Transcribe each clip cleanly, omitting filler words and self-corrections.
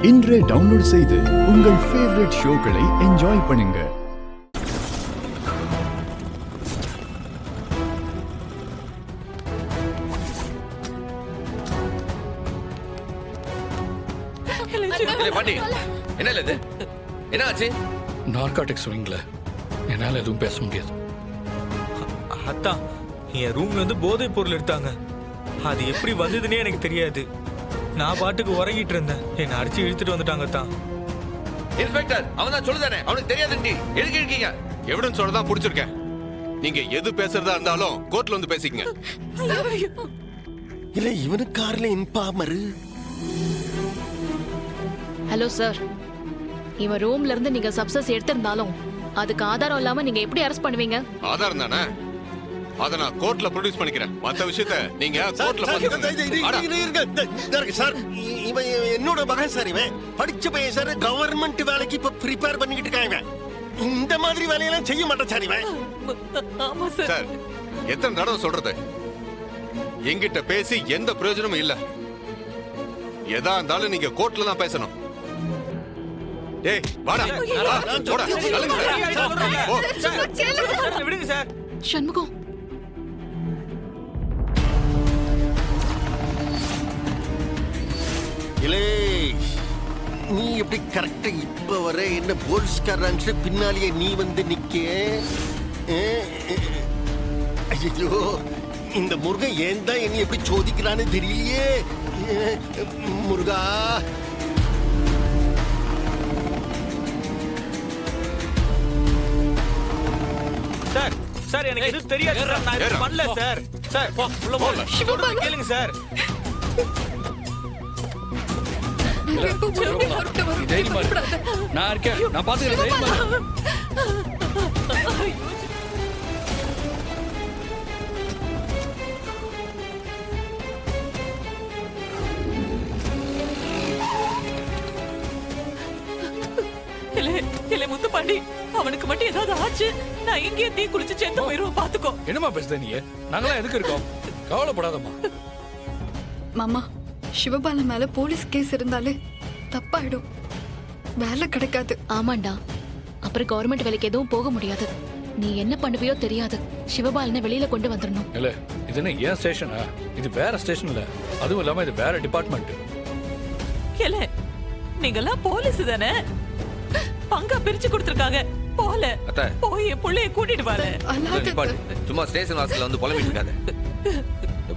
இன்றே டவுன்லோட் செய்து உங்கள் ஃபேவரட் ஷோக்களை என்ஜாய் பண்ணுங்க. என்ன ஆச்சு? நார்காட்டிக்ஸ் விங்ல என்னால எதுவும் பேச முடியாது. அத்தான் என் ரூம்ல இருந்து போதைப் பொருள் எடுத்தாங்க. அது எப்படி வந்ததுன்னே எனக்கு தெரியாது. நான் பாட்டுக்கு உறங்கிட்டு இருந்தேன். என்னை அடிச்சு இழுத்துட்டு வந்துட்டாங்க தான். இன்ஸ்பெக்டர், அவன் தான் சொல்லுதானே, அவனுக்கு தெரியாதுன்னு எதுக்கு இருக்கீங்க? எவிடன்ஸ் சொல்லதான் புடிச்சிருக்கேன். நீங்க எது பேசுறதா இருந்தாலும் கோர்ட்ல வந்து பேசிக்கங்க. இல்ல இவனு கார்ல இன்பாமரு. ஹலோ சார், இவன் ரூம்ல இருந்து நீங்க சப்சஸ் எடுத்திருந்தாலும் அதுக்கு ஆதாரம் இல்லாம நீங்க எப்படி அரெஸ்ட் பண்ணுவீங்க? ஆதாரம் தானே, அத நான் கோர்ட்ல ப்ரொடியூஸ் பண்ணிக்கிறேன். மத்த விஷயத்தை நீங்க கோர்ட்ல பாத்துக்கங்க. சார், இவன் என்னோட மகன் சார். இவன் படிச்ச பையன் சார். கவர்மெண்ட் வேலைக்கு இப்ப ப்ரிப்பேர் பண்ணிக்கிட்டு இருக்காங்க. இந்த மாதிரி வேலையெல்லாம் செய்ய மாட்டேன் சார் இவன். ஆமா சார். சார், எத்தனை தடவை சொல்றது? என்கிட்ட பேசி எந்த பிரயோஜனமும் இல்ல. எதா இருந்தாலும் நீங்க கோர்ட்ல தான் பேசணும். டேய் வாடா, போடா. விடுங்க சார். சண்முகம், இலே, நீ எப்படி கரெக்டா இப்ப வர என்ன போலீஸ்காரங்க பின்னாலேயே நீ வந்து நிக்க? ஐயோ, இந்த முருகன் ஏன் தான் என்ன எப்படி சோதிக்கிறான்னு தெரியலையே. முருகா, சார் சார், எனக்கு எதுவும் தெரியாது சார். நான் எதுவும் பண்ணல சார். சார் உள்ள போல கேளுங்க சார். தைரியமா இரு. நான் இருக்கேன், நான் பாத்துக்கிறேன். தைரியமா இரு. முத்துப்பாண்டி, அவனுக்கு மட்டும் ஏதாவது ஆச்சு, நான் இங்கே தீ குளிச்சு செத்து போயிருவோம். பாத்துக்கோ. என்னமா பேசுத நீ? நாங்களாம் எதுக்கு இருக்கோம்? கவலைப்படாதம்மா. மாமா, சிவபாலன் மேல போலீஸ் கேஸ் இருந்தாலே தப்பாயிடும். வேலை கிடைக்காது. ஆமாண்டா, அப்புறம் கவர்மெண்ட் வேலைக்கு எதுவும் போக முடியாது. நீ என்ன பண்ணுவியோ தெரியாது. சிவபாலனை வெளியில கொண்டு வந்துடணும். இல்ல, இது என்ன ஏன் ஸ்டேஷனா? இது வேற ஸ்டேஷன் இல்ல. அதுவும் இல்லாம இது வேற டிபார்ட்மெண்ட். இல்ல, நீங்கெல்லாம் போலீஸ் தானே? பங்கா பிரிச்சு கொடுத்திருக்காங்க. போல போய் புள்ளைய கூட்டிட்டு வாரு. சும்மா ஸ்டேஷன் வாசல்ல வந்து புலம்பிட்டு இருக்காத.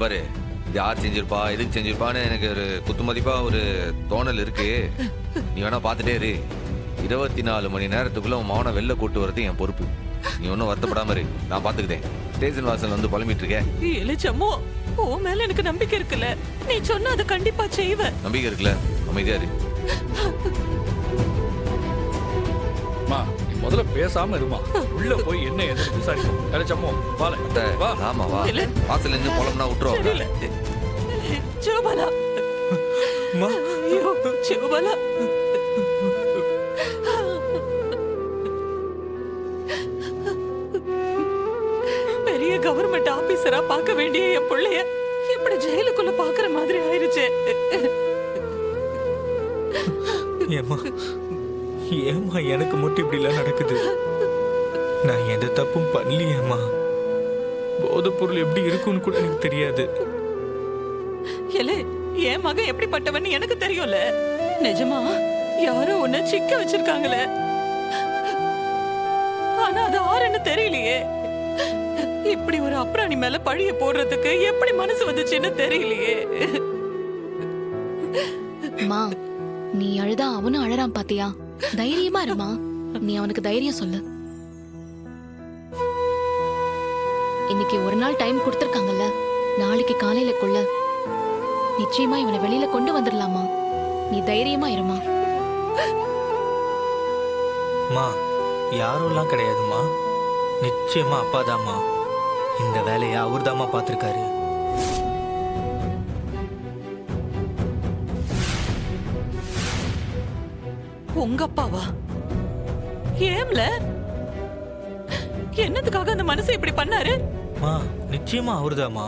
பாரு, இது யார் செஞ்சிருப்பா, எதுக்கு செஞ்சிருப்பான்னு எனக்கு ஒரு குத்துமதிப்பா ஒரு தோணல் இருக்கு. நீ வேணா பாத்துட்டே இரு. 24 மணி நேரத்துக்குள்ள உன் மௌன வெளில கூட்டு வரது என் பொறுப்பு. நீ ஒன்னும் வருத்தப்படாம இரு, நான் பாத்துக்கிட்டேன். ஸ்டேஷன் வாசல் வந்து புலம்பிட்டு இருக்கேன். இளச்சம்மோ, உன் மேல எனக்கு நம்பிக்கை இருக்குல்ல. நீ சொன்ன அதை கண்டிப்பா செய்வ. நம்பிக்கை இருக்குல்ல? அமைதியா இரு. நீ முதல்ல பேசாம இருமா. உள்ள போய் என்ன எதுன்னு விசாரிக்கும். இளச்சம்மோ, வா. ஆமா வா. வாசல்ல இருந்து புலம்னா விட்டுருவோம். சிவபாலா, சிவபாலா, பெரிய கவர்மெண்ட் ஆபீசரா பார்க்க வேண்டிய என் பிள்ளைய இப்படி ஜெயிலுக்குள்ள பாக்குற மாதிரி ஆயிருச்சு. ஏமா எனக்கு மட்டும் இப்படி எல்லாம் நடக்குது? நான் எந்த தப்பும் பண்ணலையேம்மா. போதைப் பொருள் எப்படி இருக்கும்னு கூட எனக்கு தெரியாது. என் மகன் எப்படிப்பட்டவன் எனக்கு தெரியும்ல. நிஜமா யாரோ உன்னை சிக்க வச்சிருக்காங்களே, ஆனா அது ஆறுன்னு தெரியலையே. இப்படி ஒரு அப்ராணி மேல பழிய போடுறதுக்கு எப்படி மனசு வந்துச்சுன்னு தெரியலையே. மா, நீ அழுதா அவனும் அழறான் பாத்தியா? தைரியமா இருமா. நீ அவனுக்கு தைரியம் சொல்லு. இன்னைக்கு ஒரு நாள் டைம் கொடுத்திருக்காங்கல்ல, நாளைக்கு காலையிலக்குள்ள நிச்சயமா இவனை வெளியில கொண்டு வந்துடலாமா? நீ தைரியமா இருமா. யாரும் எல்லாம் கிடையாதுமா. நிச்சயமா அப்பாதாம்மா. இந்த வேலையை அவர்தாம்மா பார்த்திருக்காரு. உங்க அப்பாவா? ஏம்ல, என்னத்துக்காக அந்த மனுஷன் இப்படி பண்ணாரு? நிச்சயமா அவர்தாம்மா.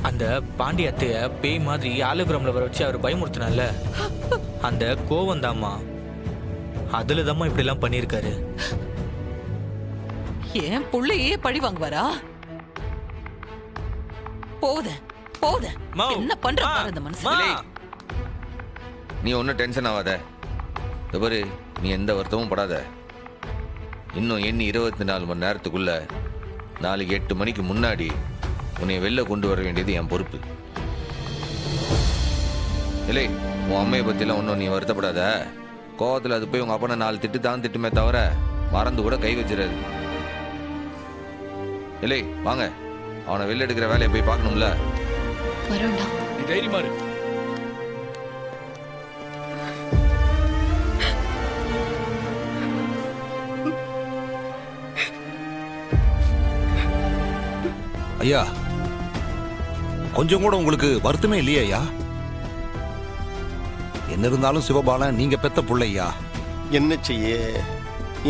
அந்த பாண்டி அத்தைய பேய் மாதிரி ஆலோகிராம்ல வர வச்சு அவர் பயமுறுத்தினால அந்த கோவம் தாம்மா. அதுல தாம்மா இப்படி எல்லாம் பண்ணியிருக்காரு. ஏன் புள்ளையே பழி வாங்குவாரா? போத போத மா, என்ன பண்ற மா, பாரு அந்த மனுஷன். மா. நீ ஒன்றும் டென்ஷன் ஆகாத. இதோ பாரு, நீ எந்த வருத்தமும் படாத. இன்னும் எண்ணி 24 மணி நேரத்துக்குள்ள நாளைக்கு 8 மணிக்கு முன்னாடி உன்னை வெளில கொண்டு வர வேண்டியது என் பொறுப்பு. இல்லை, உன் அம்மையை பற்றிலாம் ஒன்றும் நீ வருத்தப்படாத. கோவத்தில் அது போய் உங்கள் அப்பனை 4 திட்டு தான் திட்டுமே தவிர மறந்து கூட கை வச்சிடாது. இல்லை, வாங்க, அவனை வெளில எடுக்கிற வேலையை போய் பார்க்கணும்ல. வரோண்டா. நீ தைரியமா இரு. ஐயா, கொஞ்சம் கூட உங்களுக்கு வருத்தமே இல்லையா ஐயா? என்ன இருந்தாலும் சிவபாலன் நீங்க பெத்த புள்ளையா. என்ன செய்ய,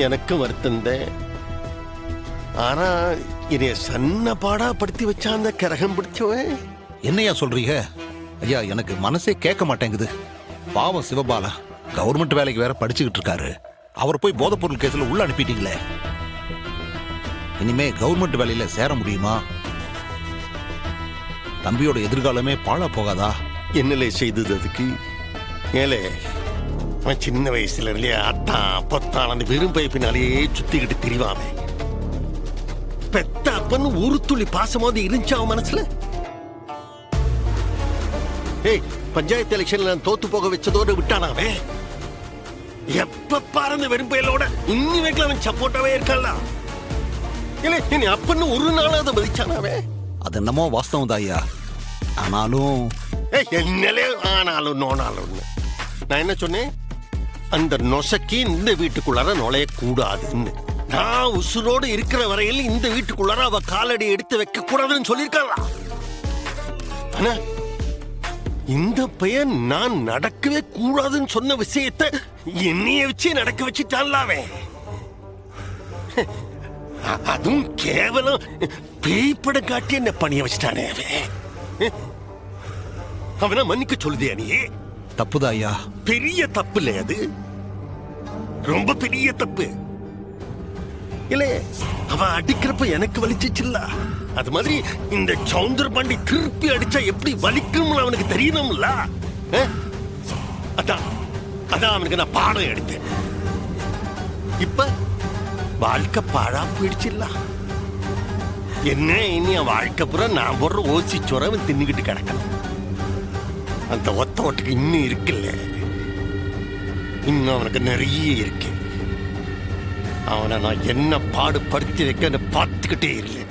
எனக்கும் வருத்தந்தேன். ஆனா என்னைய சன்ன பாடா படுத்தி வச்சா அந்த கரகம் பிடிச்சவன். என்னையா சொல்றீங்க ஐயா? எனக்கு மனசே கேட்க மாட்டேங்குது. பாவம் சிவபாலா கவர்மெண்ட் வேலைக்கு வேற படிச்சுக்கிட்டு இருக்காரு. அவர் போய் போதைப்பொருள் கேஸ்ல உள்ள அனுப்பிட்டீங்களே. இனிமே கவர்மெண்ட் வேலையில சேர முடியுமா? தம்பியோட எதிர்காலமே பாழா போகாதா? என்னலே செய்தது அதுக்கு? ஏலே, அவன் சின்ன வயசுல இருந்தே அத்தான் பொத்தான் அந்த வெறும் பைப்பினாலேயே சுத்திக்கிட்டு திரிவாமே. பெத்த அப்பன்னு ஒரு துளி பாசமாவது இருந்துச்சு அவன் மனசுல? ஏய், பஞ்சாயத்து எலெக்ஷன்ல நான் தோத்து போக வச்சதோடு விட்டானாவே. எப்ப பாரு அந்த வெறும் பயிலோட இன்னி வரைக்கும் அவன் சப்போர்ட்டாவே இருக்கான்ல. இல்லை, இனி அப்பன்னு ஒரு நாளாவது மதிச்சானாவே. அது என்னமோ வாஸ்தவம் தான் ஐயா. ஆனாலும் என்னலே ஆனாலும் நோனாலும் நான் என்ன சொன்னேன்? அந்த நொசக்கி இந்த வீட்டுக்குள்ளார நுழைய கூடாதுன்னு. நான் உசுரோடு இருக்கிற வரையில் இந்த வீட்டுக்குள்ளார அவ காலடி எடுத்து வைக்க கூடாதுன்னு சொல்லியிருக்காளா? ஆனா இந்த பையன் நான் நடக்கவே கூடாதுன்னு சொன்ன விஷயத்தை என்னைய வச்சு நடக்க வச்சுட்டான்லாவே. அதுவும் கேவலம் பேய்ப்படம் காட்டி என்ன பணிய வச்சுட்டானே அவன். அவனை மன்னிக்க சொல்லுதே நீ? தப்புதான் ஐயா. பெரிய தப்பு இல்லை அது, ரொம்ப பெரிய தப்பு இல்ல. அவன் அடிக்கிறப்ப எனக்கு வலிச்சிச்சுல்ல, அது மாதிரி இந்த சவுந்தர பாண்டி திருப்பி அடிச்சா எப்படி வலிக்கும்னு அவனுக்கு தெரியணும்ல. அதான் அதான் அவனுக்கு நான் பாடம் எடுத்தேன். இப்ப வாழ்க்கை பாழா போயிடுச்சுல்ல. என்ன இனி வாழ்க்கை புற நான் போடுற ஓசி சோற அவன் தின்னுக்கிட்டு கிடக்கணும். அந்த ஒத்த ஓட்டுக்கு இன்னும் இருக்குல்ல, இன்னும் அவனுக்கு நிறைய இருக்கு. அவனை நான் என்ன பாடுபடுத்தி வைக்க பார்த்துக்கிட்டே இல்லை.